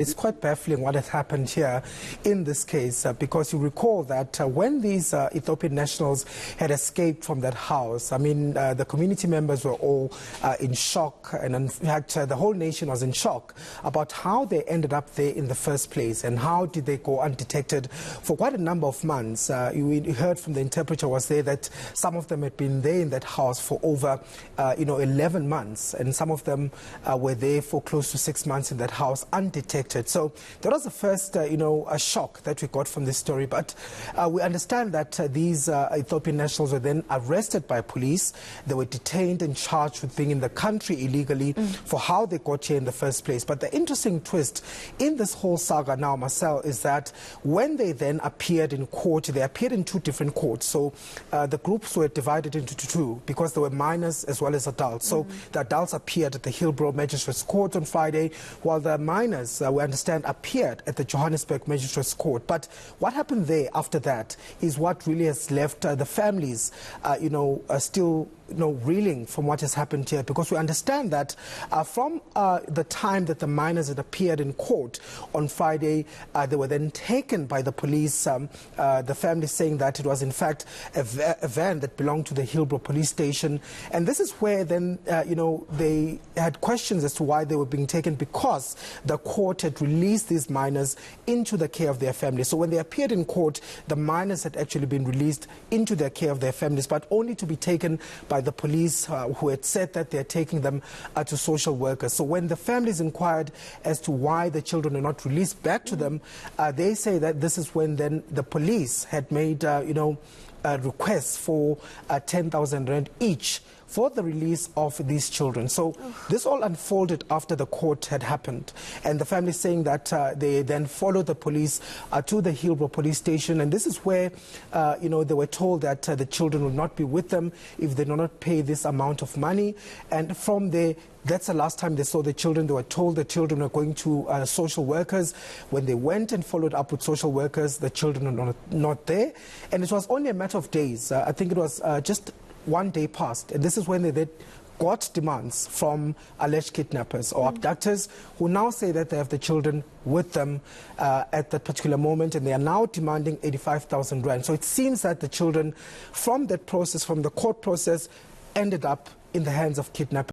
It's quite baffling what has happened here in this case because you recall that when these Ethiopian nationals had escaped from that house, I mean, the community members were all in shock, and in fact, the whole nation was in shock about how they ended up there in the first place and how did they go undetected for quite a number of months. We heard from the interpreter was there that some of them had been there in that house for over 11 months, and some of them were there for close to 6 months in that house undetected. So that was the first, a shock that we got from this story. But we understand that these Ethiopian nationals were then arrested by police. They were detained and charged with being in the country illegally for how they got here in the first place. But the interesting twist in this whole saga now, Marcel, is that when they then appeared in court, they appeared in two different courts. So the groups were divided into two because there were minors as well as adults. So the adults appeared at the Hillbrow Magistrates Court on Friday, while the minors we understand appeared at the Johannesburg Magistrates Court. But what happened there after that is what really has left the families, still reeling from what has happened here, because we understand that from the time that the minors had appeared in court on Friday, they were then taken by the police. The family saying that it was in fact a van that belonged to the Hillbrow police station, and this is where then they had questions as to why they were being taken, because the court had released these minors into the care of their families. So when they appeared in court, the minors had actually been released into the care of their families, but only to be taken by the police who had said that they're taking them to social workers. So when the families inquired as to why the children are not released back to them, they say that this is when then the police had made requests for 10,000 rand each for the release of these children. So this all unfolded after the court had happened, and the family saying that they then followed the police to the Hillbrow police station, and this is where they were told that the children would not be with them if they do not pay this amount of money. And from there, that's the last time they saw the children. They were told the children were going to social workers. When they went and followed up with social workers, the children were not there, and it was only a matter of days. I think it was just 1 day passed, and this is when they got demands from alleged kidnappers or abductors, who now say that they have the children with them at that particular moment, and they are now demanding 85,000 rand. So it seems that the children from that process, from the court process, ended up in the hands of kidnappers.